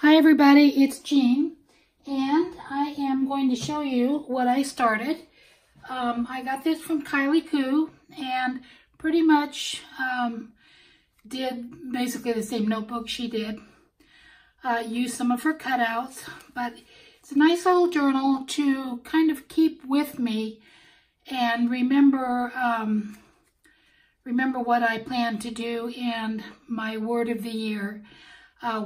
Hi everybody, it's Jean, and I am going to show you what I started. I got this from Kylie Koo, and pretty much did basically the same notebook she did. Used some of her cutouts, but it's a nice little journal to kind of keep with me and remember what I plan to do and my word of the year.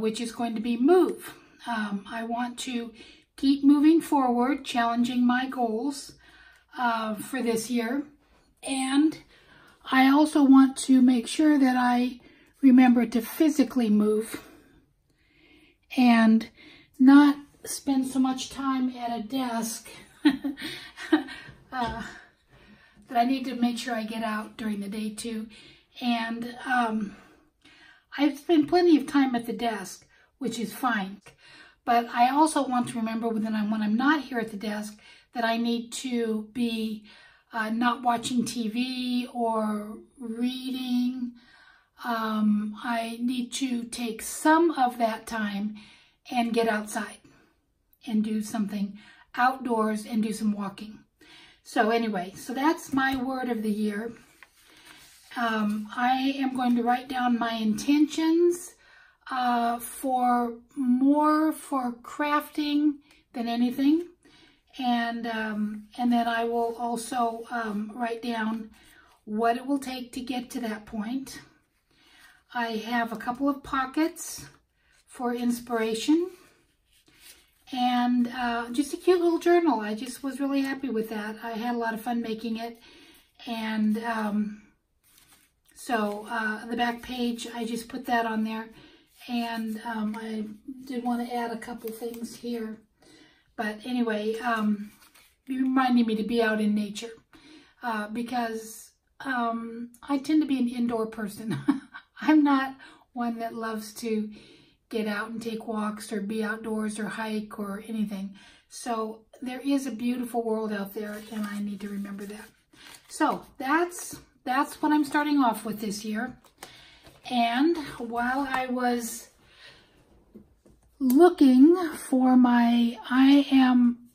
Which is going to be move. I want to keep moving forward, challenging my goals for this year. And I also want to make sure that I remember to physically move and not spend so much time at a desk that I need to make sure I get out during the day too. And I've spent plenty of time at the desk, which is fine. But I also want to remember when I'm not here at the desk that I need to be not watching TV or reading. I need to take some of that time and get outside and do something outdoors and do some walking. So anyway, so that's my word of the year. I am going to write down my intentions for crafting than anything, and then I will also write down what it will take to get to that point. I have a couple of pockets for inspiration, and just a cute little journal. I just was really happy with that. I had a lot of fun making it, and so the back page, I just put that on there, and I did want to add a couple things here. But anyway, you reminded me to be out in nature because I tend to be an indoor person. I'm not one that loves to get out and take walks or be outdoors or hike or anything. So there is a beautiful world out there, and I need to remember that. So that's what I'm starting off with this year. And while I was looking for my, I am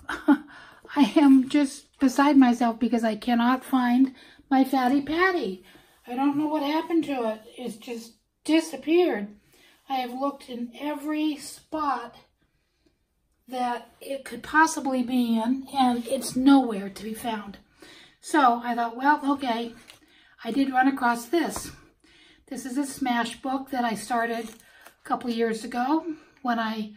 just beside myself because I cannot find my Fatty Patty. I don't know what happened to it. It's just disappeared. I have looked in every spot that it could possibly be in, and it's nowhere to be found. So I thought, well, okay. I did run across this. This is a Smash book that I started a couple years ago when I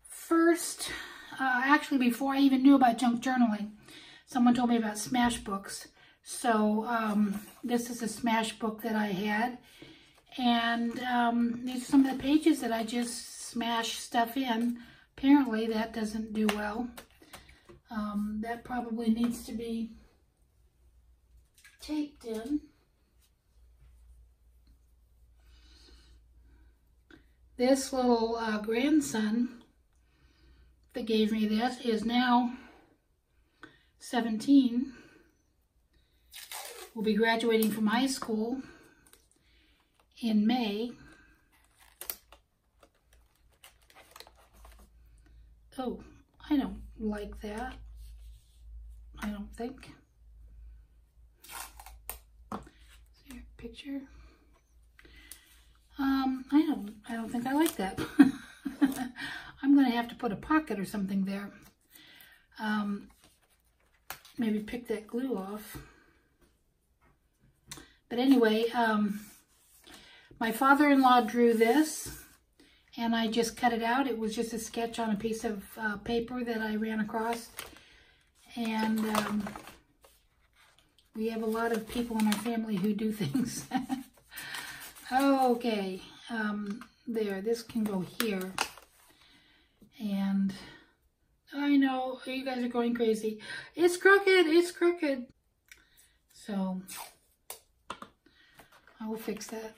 first, actually before I even knew about junk journaling. Someone told me about Smash books. So this is a Smash book that I had. And these are some of the pages that I just smash stuff in. Apparently that doesn't do well. That probably needs to be taped in. This little grandson that gave me this is now 17. Will be graduating from high school in May. Oh, I don't like that. I don't think. Is there a picture? I don't think I like that. I'm going to have to put a pocket or something there. Maybe pick that glue off. But anyway, my father-in-law drew this, and I just cut it out. It was just a sketch on a piece of paper that I ran across. And we have a lot of people in our family who do things. Okay, there, this can go here. And I know, you guys are going crazy. It's crooked, it's crooked. So, I will fix that.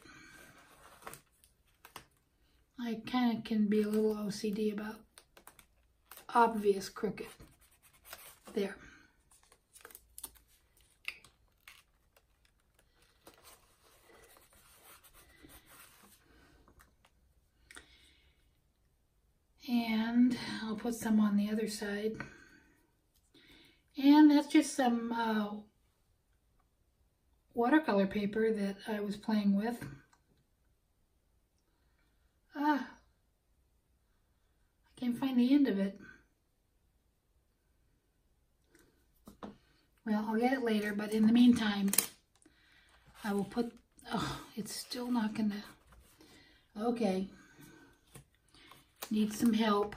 I kind of can be a little OCD about obvious crooked. There. And I'll put some on the other side. And that's just some watercolor paper that I was playing with. I can't find the end of it. Well, I'll get it later, but in the meantime, I will put, oh, it's still not gonna, okay. Need some help.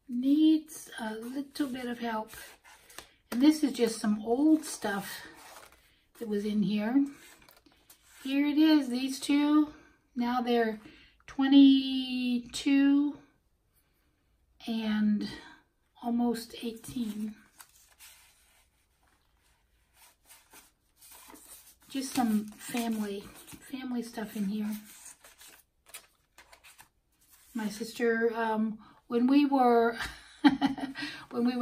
Needs a little bit of help. And this is just some old stuff that was in here. Here it is, these two. Now they're 22 and almost 18. Just some family stuff in here. My sister, when we were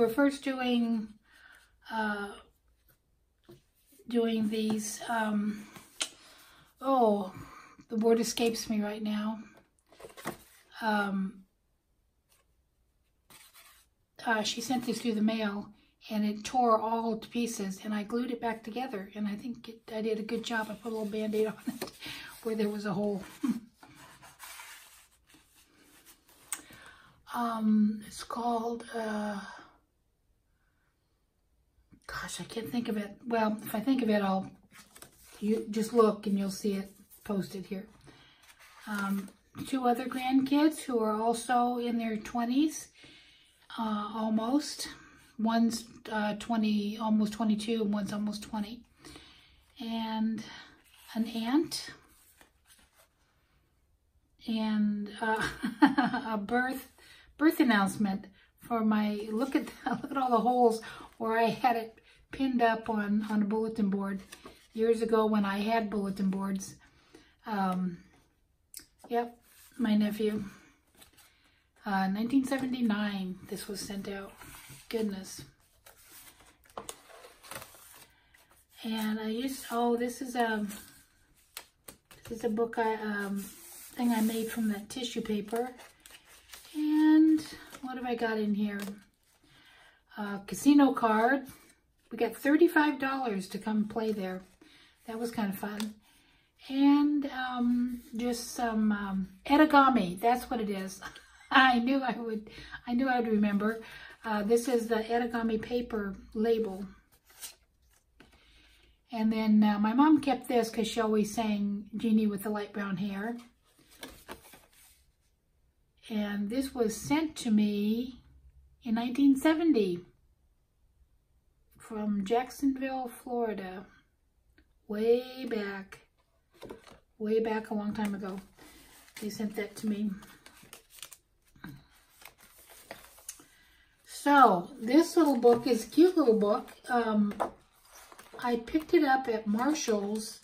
first doing these, oh, the word escapes me right now. She sent this through the mail, and it tore all to pieces, and I glued it back together, and I think I did a good job. I put a little Band-Aid on it where there was a hole. It's called, gosh, I can't think of it. Well, if I think of it, you just look and you'll see it posted here. Two other grandkids who are also in their 20s, almost. One's 20, almost 22, and one's almost 20. And an aunt. And a birth announcement for my, look at all the holes where I had it pinned up on a bulletin board years ago when I had bulletin boards. Yep, my nephew. 1979 this was sent out. Goodness. And I used, oh, this is a book thing I made from that tissue paper. And what have I got in here? Casino card. We got $35 to come play there. That was kind of fun. And just some Edagami. That's what it is. I knew I would remember. This is the Edagami paper label. And then my mom kept this because she always sang Jeannie with the light brown hair. And this was sent to me in 1970 from Jacksonville, Florida. Way back a long time ago. They sent that to me. So, this little book is a cute little book. I picked it up at Marshall's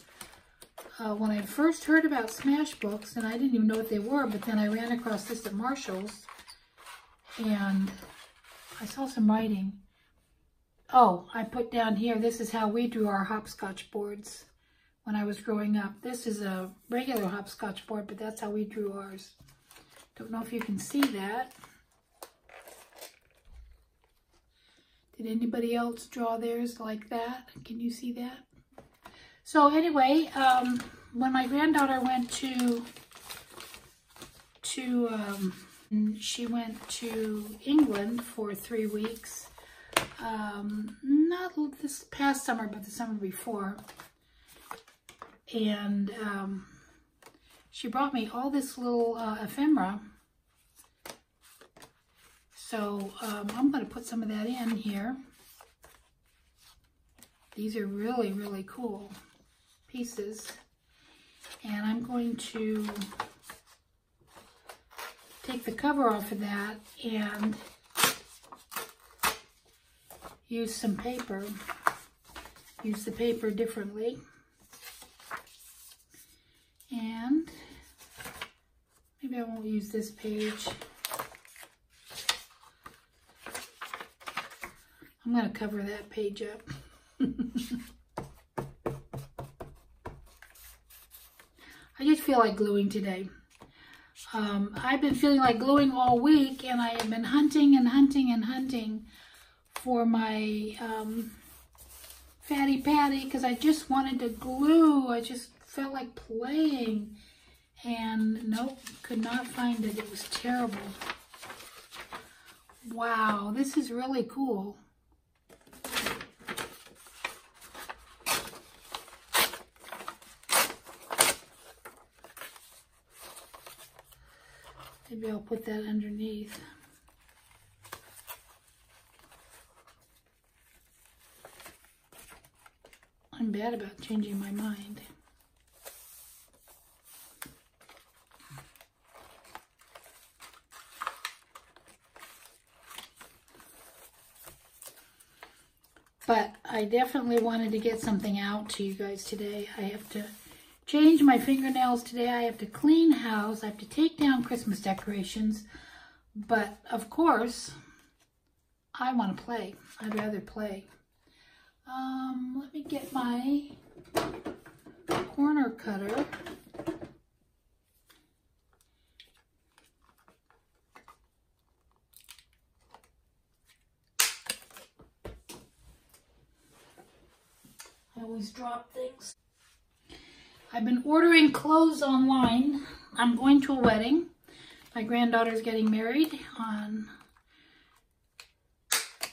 when I first heard about Smashbooks, and I didn't even know what they were, but then I ran across this at Marshall's, and I saw some writing. Oh, I put down here, this is how we drew our hopscotch boards when I was growing up. This is a regular hopscotch board, but that's how we drew ours. Don't know if you can see that. Did anybody else draw theirs like that? Can you see that? So anyway, when my granddaughter went she went to England for 3 weeks, not this past summer, but the summer before, and she brought me all this little ephemera. So I'm going to put some of that in here. These are really, really cool pieces. And I'm going to take the cover off of that and use some paper. Use the paper differently. And maybe I won't use this page. I'm going to cover that page up. I just feel like gluing today. I've been feeling like gluing all week, and I have been hunting and hunting and hunting for my Fatty Patty because I just wanted to glue. I just felt like playing, and nope, could not find it. It was terrible. Wow, this is really cool. Maybe I'll put that underneath. I'm bad about changing my mind. But I definitely wanted to get something out to you guys today. I have to change my fingernails today. I have to clean house. I have to take down Christmas decorations. But of course, I want to play. I'd rather play. Let me get my corner cutter. I always drop things. I've been ordering clothes online. I'm going to a wedding. My granddaughter's getting married on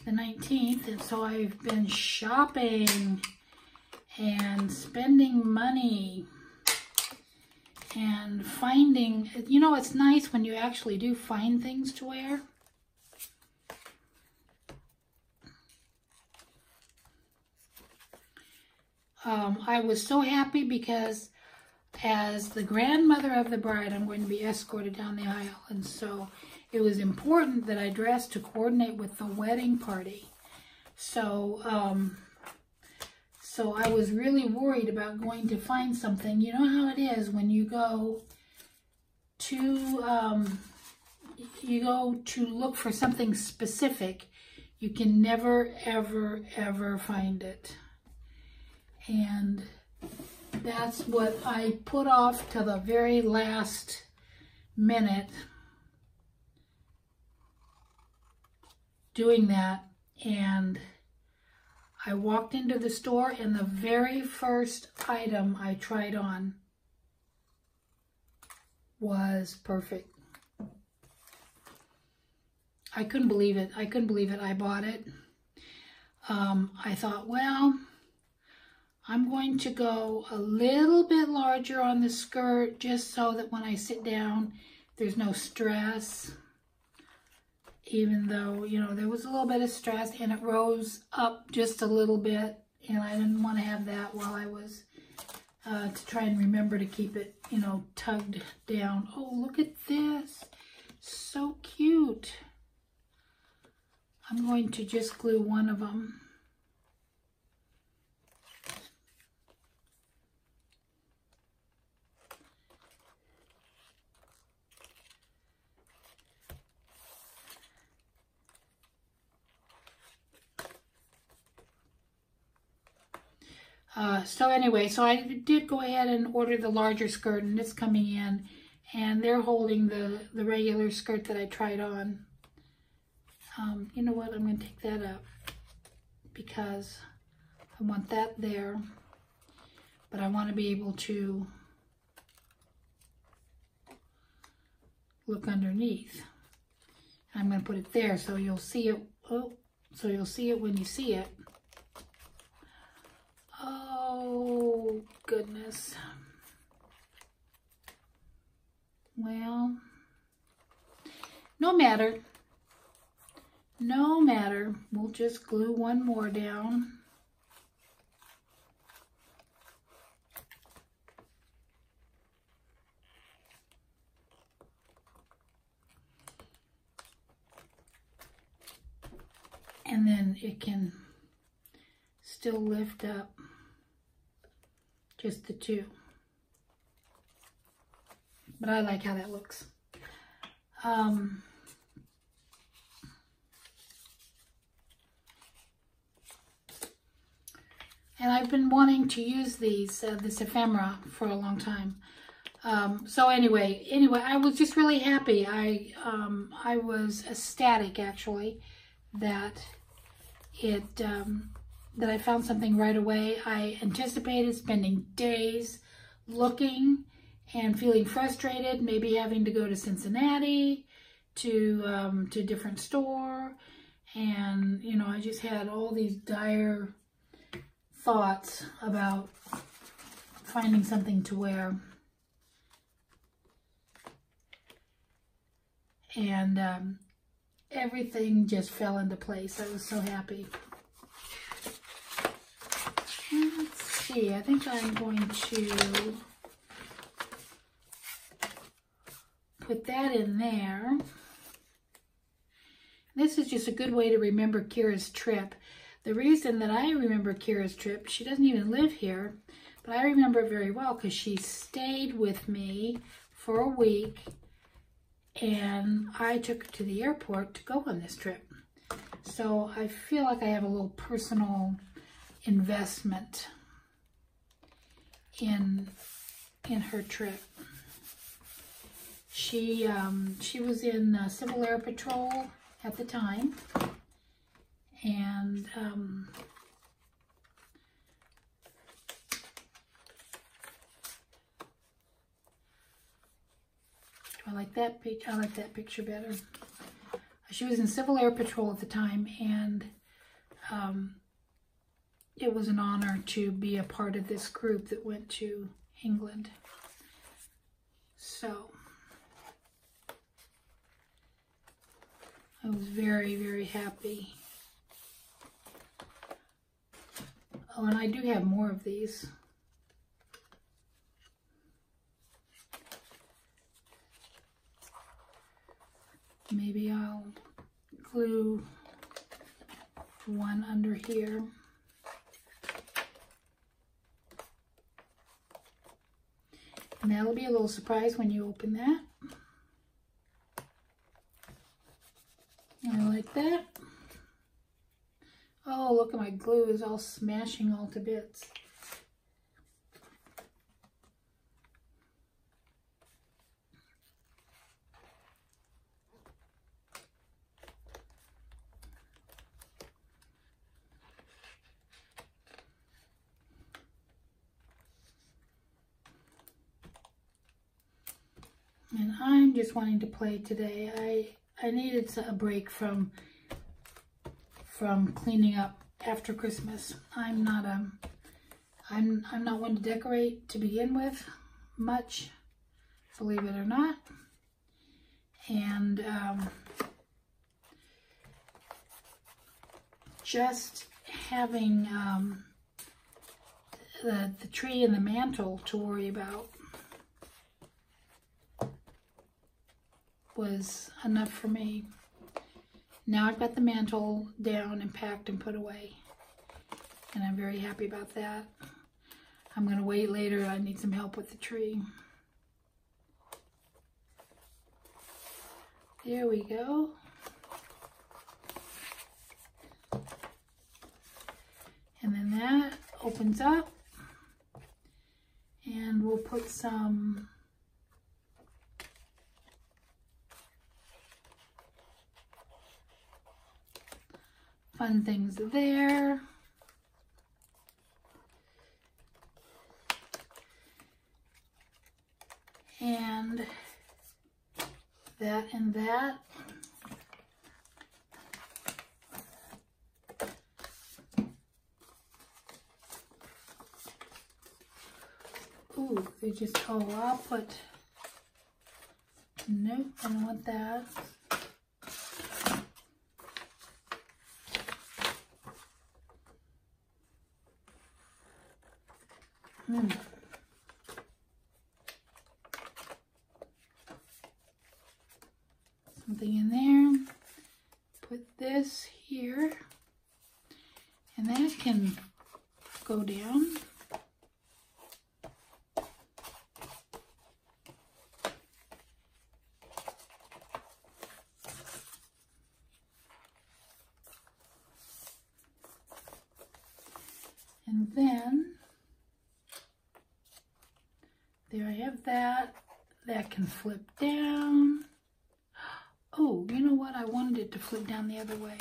the 19th, and so I've been shopping and spending money and finding, you know, it's nice when you actually do find things to wear. I was so happy because as the grandmother of the bride, I'm going to be escorted down the aisle, and so it was important that I dress to coordinate with the wedding party. So, so I was really worried about going to find something. You know how it is when you go to look for something specific, you can never, ever, ever find it. And that's what I put off to the very last minute doing that. And I walked into the store, and the very first item I tried on was perfect. I couldn't believe it. I couldn't believe it. I bought it. I thought, well, I'm going to go a little bit larger on the skirt just so that when I sit down, there's no stress. Even though, you know, there was a little bit of stress and it rose up just a little bit, and I didn't want to have that while I was, to try and remember to keep it, you know, tugged down. Oh, look at this. So cute. I'm going to just glue one of them. So anyway, so I did go ahead and order the larger skirt, and it's coming in, and they're holding the regular skirt that I tried on. You know what, I'm going to take that up because I want that there, but I want to be able to look underneath. I'm going to put it there so you'll see it. Oh, so you'll see it when you see it. Oh, goodness. Well, no matter. No matter. We'll just glue one more down. And then it can still lift up. Just the two. But I like how that looks. And I've been wanting to use these, this ephemera for a long time. So anyway, I was just really happy. I was ecstatic, actually, that that I found something right away. I anticipated spending days looking and feeling frustrated, maybe having to go to Cincinnati to a different store. And, you know, I just had all these dire thoughts about finding something to wear. And everything just fell into place. I was so happy. Let's see, I think I'm going to put that in there. This is just a good way to remember Kira's trip. The reason that I remember Kira's trip, she doesn't even live here, but I remember it very well because she stayed with me for a week and I took her to the airport to go on this trip. So I feel like I have a little personal investment in her trip. She was in Civil Air Patrol at the time, and I like that picture. I like that picture better. She was in Civil Air Patrol at the time, and it was an honor to be a part of this group that went to England. So I was very, very happy. Oh, and I do have more of these. Maybe I'll glue one under here. And that'll be a little surprise when you open that. I like that. Oh, look at my glue is all smashing all to bits. And I'm just wanting to play today. I needed a break from cleaning up after Christmas. I'm not one to decorate to begin with much, believe it or not. And just having the tree and the mantle to worry about was enough for me. Now I've got the mantle down and packed and put away, and I'm very happy about that. I'm going to wait later. I need some help with the tree. There we go. And then that opens up, and we'll put some fun things there. And that and that. Ooh, they just, oh, I'll put, nope, I don't want that. Something in there. Put this here, and that can go down. And then there I have that. That can flip down. Oh, you know what? I wanted it to flip down the other way.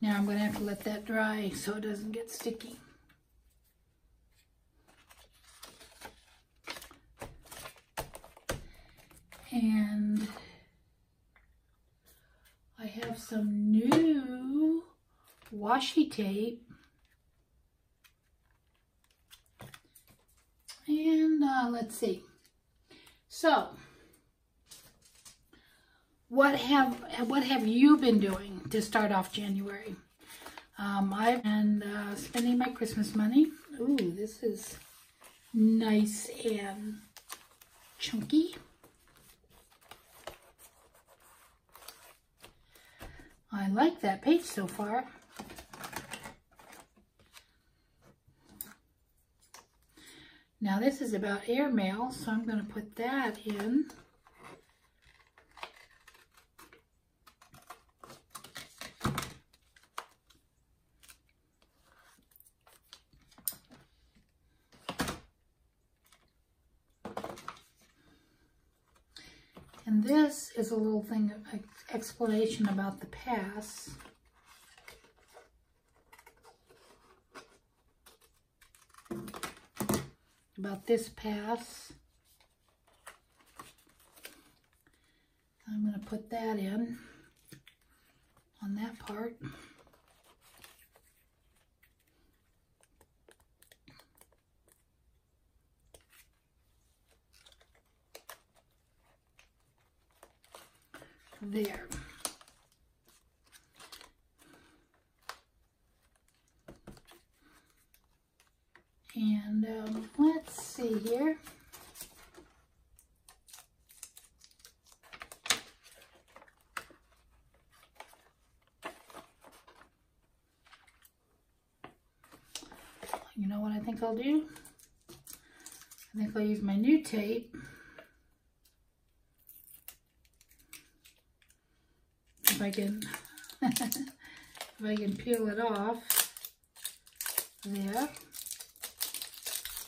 Now I'm going to have to let that dry so it doesn't get sticky. And I have some new washi tape. And let's see. So, what have you been doing to start off January? I've been spending my Christmas money. Ooh, this is nice and chunky. I like that page so far. Now this is about airmail, so I'm going to put that in. And this is a little thing, an explanation about the pass. About this pass. I'm going to put that in on that part. There. And let's see here. You know what I think I'll do? I think I'll use my new tape. If I can, if I can peel it off there,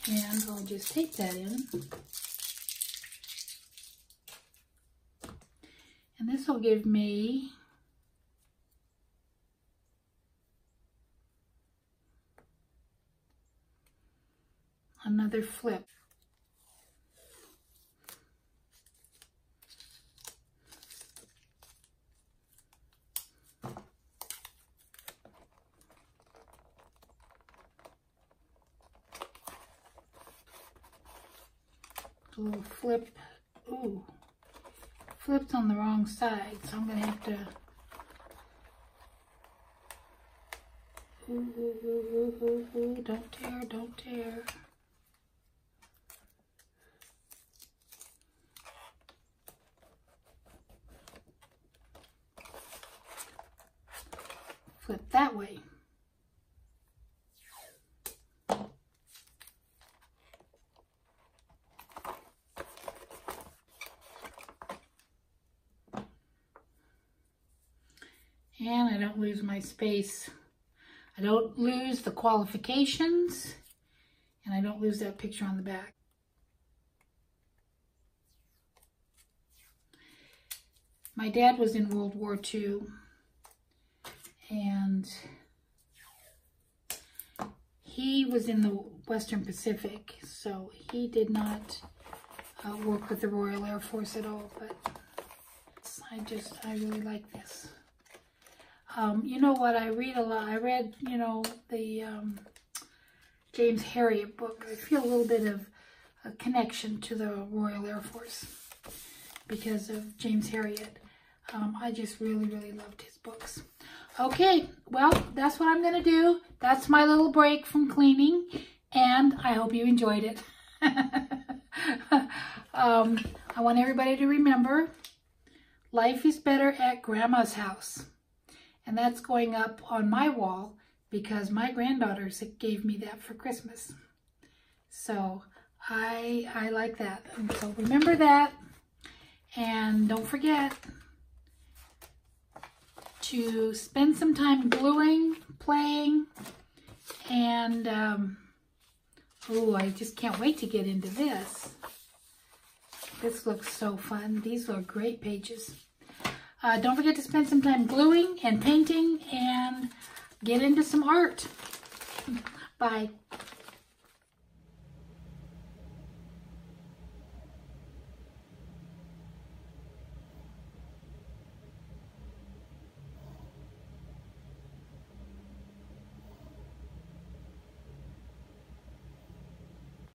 and I'll just tape that in, and this will give me another flip. A little flip. Ooh, flipped on the wrong side, so I'm gonna have to. Ooh, don't tear, don't tear. Flip that way. And I don't lose my space. I don't lose the qualifications, and I don't lose that picture on the back. My dad was in World War II, and he was in the Western Pacific, so he did not work with the Royal Air Force at all, but I really like this. You know what, I read a lot. I read, you know, the James Herriot book. I feel a little bit of a connection to the Royal Air Force because of James Herriot. I just really, really loved his books. Okay, well, that's what I'm going to do. That's my little break from cleaning, and I hope you enjoyed it. I want everybody to remember, life is better at Grandma's house. And that's going up on my wall because my granddaughters gave me that for Christmas. So I like that. And so remember that, and don't forget to spend some time gluing, playing, and oh, I just can't wait to get into this. This looks so fun. These are great pages. Don't forget to spend some time gluing and painting and get into some art. Bye.